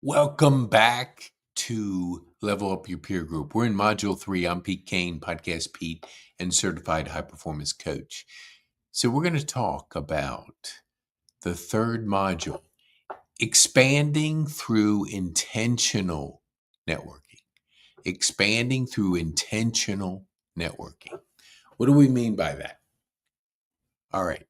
Welcome back to Level Up Your Peer Group. We're in Module 3. I'm Pete Kane, Podcast Pete, and Certified High Performance Coach. So we're going to talk about the third module, expanding through intentional networking. Expanding through intentional networking. What do we mean by that? All right.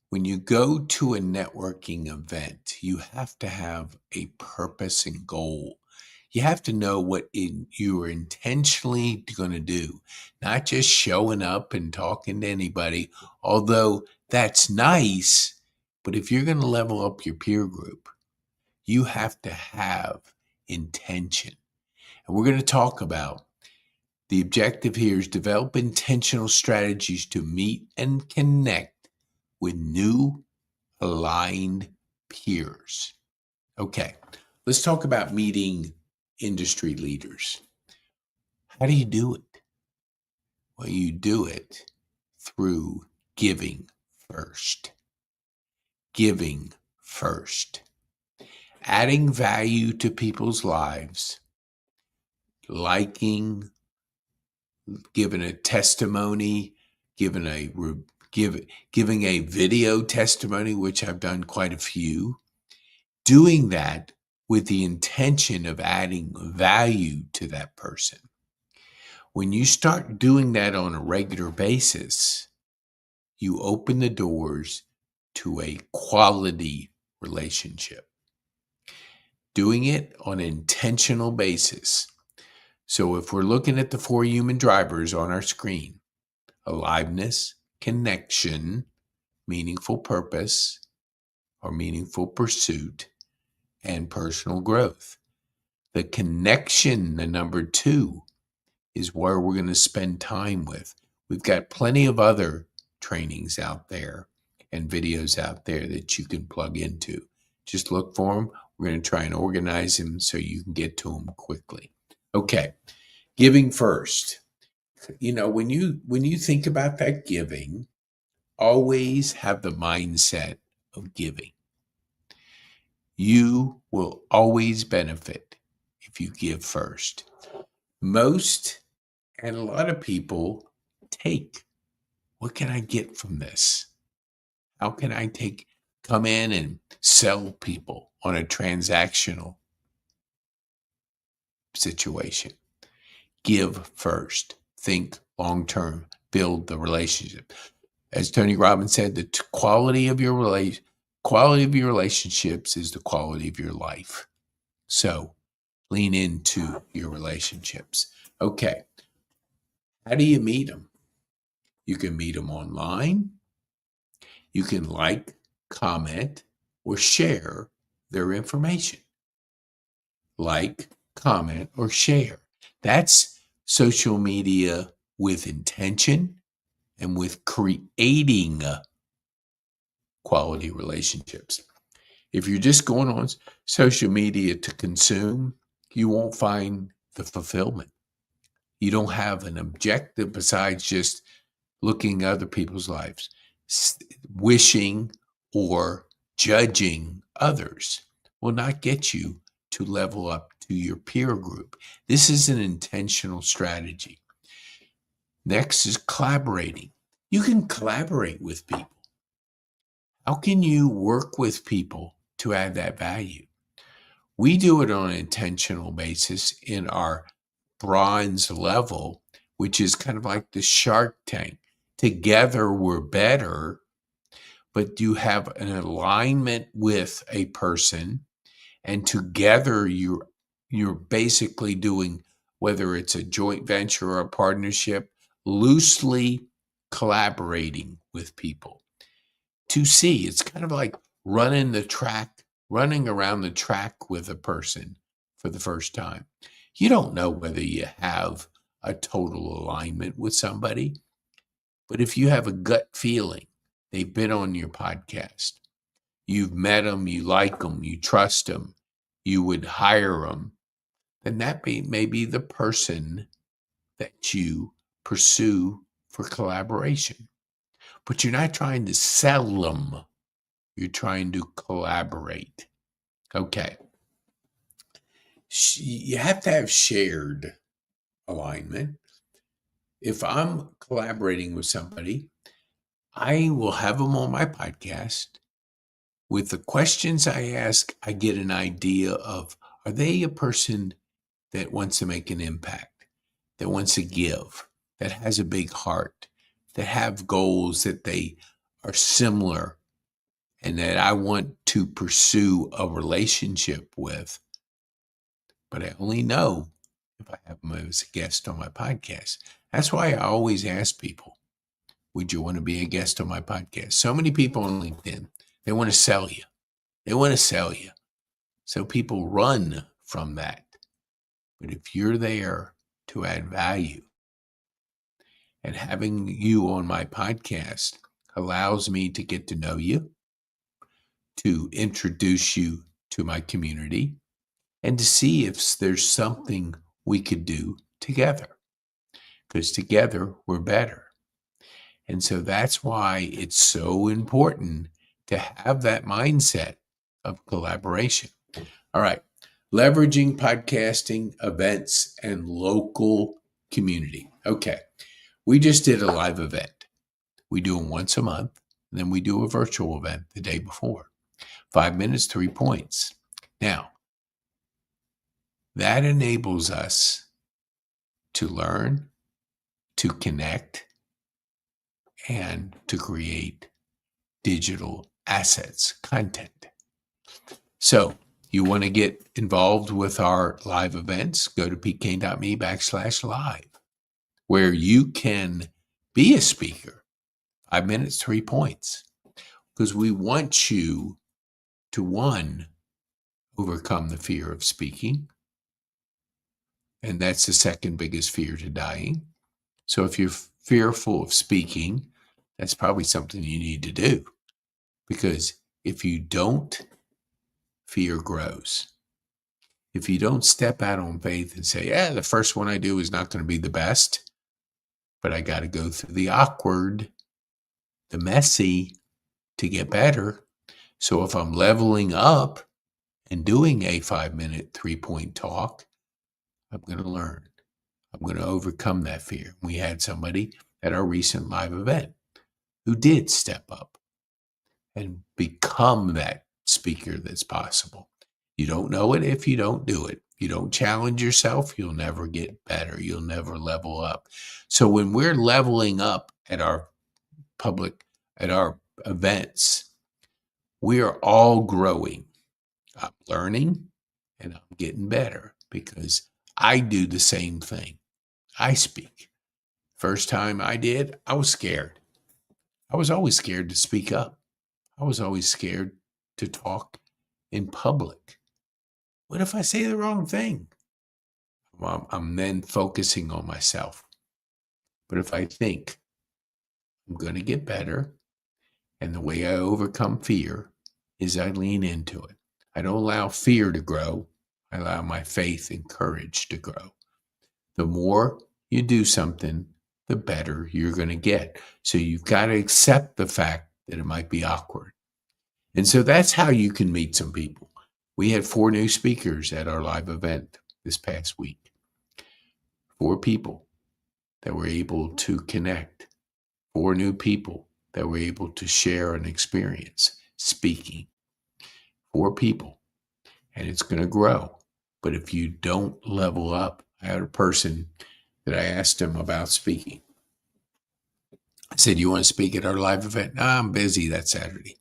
When you go to a networking event, you have to have a purpose and goal. You have to know what you are intentionally going to do, not just showing up and talking to anybody, although that's nice. But if you're going to level up your peer group, you have to have intention. And we're going to talk about the objective here is develop intentional strategies to meet and connect with new aligned peers. Okay, let's talk about meeting industry leaders. How do you do it? Well, you do it through giving first. Giving first. Adding value to people's lives, liking, giving a testimony, giving a video testimony, which I've done quite a few, doing that with the intention of adding value to that person. When you start doing that on a regular basis, you open the doors to a quality relationship. Doing it on an intentional basis. So if we're looking at the 4 human drivers on our screen, aliveness, connection, meaningful purpose or meaningful pursuit, and personal growth. The connection, the number 2, is where we're going to spend time with. We've got plenty of other trainings out there and videos out there that you can plug into. Just look for them. We're going to try and organize them so you can get to them quickly. Okay, giving first. You know, when you think about that giving, always have the mindset of giving. You will always benefit if you give first. Most and a lot of people take. What can I get from this? How can I come in and sell people on a transactional situation? Give first. Think long term. Build the relationship. As Tony Robbins said, the quality of your relationships is the quality of your life. So lean into your relationships. Okay. How do you meet them? You can meet them online. You can like, comment, or share their information. Like, comment, or share. That's social media with intention and with creating quality relationships. If you're just going on social media to consume, you won't find the fulfillment. You don't have an objective besides just looking at other people's lives, wishing or judging others will not get you to level up to your peer group. This is an intentional strategy. Next is collaborating. You can collaborate with people. How can you work with people to add that value? We do it on an intentional basis in our bronze level, which is kind of like the Shark Tank. Together we're better, but you have an alignment with a person, and together you're basically doing, whether it's a joint venture or a partnership, loosely collaborating with people. To see, it's kind of like running around the track with a person for the first time. You don't know whether you have a total alignment with somebody, but if you have a gut feeling, they've been on your podcast, you've met them, you like them, you trust them, you would hire them, then that may be the person that you pursue for collaboration. But you're not trying to sell them. You're trying to collaborate. Okay. You have to have shared alignment. If I'm collaborating with somebody, I will have them on my podcast. With the questions I ask, I get an idea of, are they a person that wants to make an impact, that wants to give, that has a big heart, that have goals that they are similar and that I want to pursue a relationship with. But I only know if I have them as a guest on my podcast. That's why I always ask people, would you want to be a guest on my podcast? So many people on LinkedIn, they want to sell you. They want to sell you. So people run from that. But if you're there to add value, and having you on my podcast allows me to get to know you, to introduce you to my community, and to see if there's something we could do together. Because together we're better. And so that's why it's so important to have that mindset of collaboration. All right. Leveraging podcasting, events, and local community. Okay. We just did a live event. We do them once a month. And then we do a virtual event the day before. 5 minutes, 3 points. Now, that enables us to learn, to connect, and to create digital assets, content. So you want to get involved with our live events, go to pkane.me/live, where you can be a speaker. 5 minutes, 3 points. Because we want you to, one, overcome the fear of speaking. And that's the second biggest fear to dying. So if you're fearful of speaking, that's probably something you need to do. Because if you don't, fear grows. If you don't step out on faith and say, yeah, the first one I do is not going to be the best, but I got to go through the awkward, the messy to get better. So if I'm leveling up and doing a 5-minute, 3-point talk, I'm going to learn. I'm going to overcome that fear. We had somebody at our recent live event who did step up and become that speaker that's possible. You don't know it if you don't do it. You don't challenge yourself, you'll never get better. You'll never level up. So when we're leveling up at our events, we are all growing. I'm learning and I'm getting better because I do the same thing. I speak. First time I did, I was scared. I was always scared to speak up. I was always scared to talk in public. What if I say the wrong thing? Well, I'm then focusing on myself. But if I think I'm going to get better, and the way I overcome fear is I lean into it. I don't allow fear to grow. I allow my faith and courage to grow. The more you do something, the better you're going to get. So you've got to accept the fact that it might be awkward. And so that's how you can meet some people. We had 4 new speakers at our live event this past week. 4 people that were able to connect. 4 new people that were able to share an experience speaking. 4 people. And it's going to grow. But if you don't level up, I had a person that I asked him about speaking. I said, you want to speak at our live event? No, I'm busy that Saturday.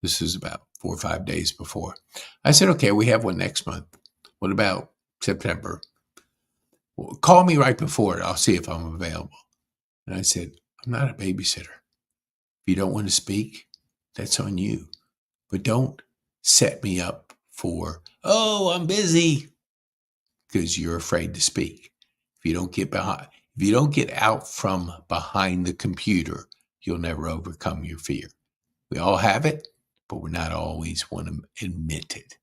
This is about 4 or 5 days before. I said, okay, we have one next month. What about September? Well, call me right before it. I'll see if I'm available. And I said, I'm not a babysitter. If you don't want to speak, that's on you. But don't set me up for, oh, I'm busy, because you're afraid to speak. If you don't get out from behind the computer, you'll never overcome your fear. We all have it, but we're not always want to admit it.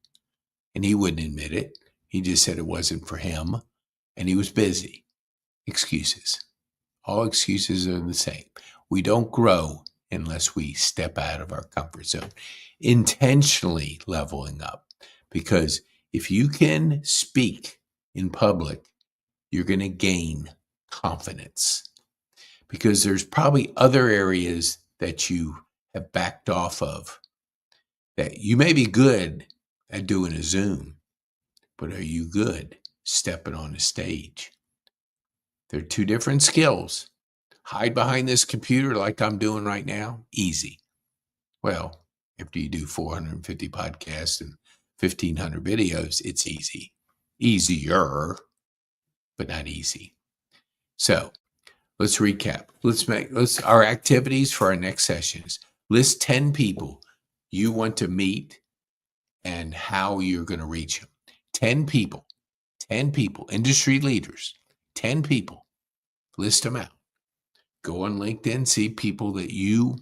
And he wouldn't admit it. He just said it wasn't for him, and he was busy. Excuses. All excuses are the same. We don't grow unless we step out of our comfort zone, intentionally leveling up. Because If you can speak in public, you're going to gain confidence, because there's probably other areas that you have backed off of that you may be good at doing a Zoom, but are you good stepping on a stage? They're two different skills. Hide behind this computer like I'm doing right now, easy. Well, after you do 450 podcasts and 1,500 videos, it's easy. Easier, but not easy. So let's recap. Let's our activities for our next sessions. List 10 people you want to meet and how you're going to reach them. 10 people, industry leaders, 10 people. List them out. Go on LinkedIn, see people that you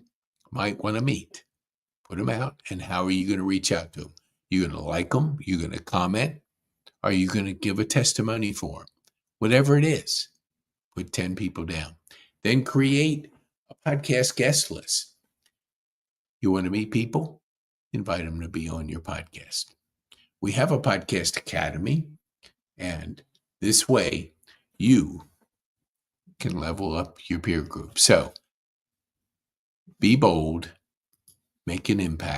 might want to meet. Put them out, and how are you going to reach out to them? You're going to like them? You're going to comment? Are you going to give a testimony for them? Whatever it is, put 10 people down. Then create a podcast guest list. You want to meet people? Invite them to be on your podcast. We have a podcast academy, and this way you can level up your peer group. So be bold, make an impact.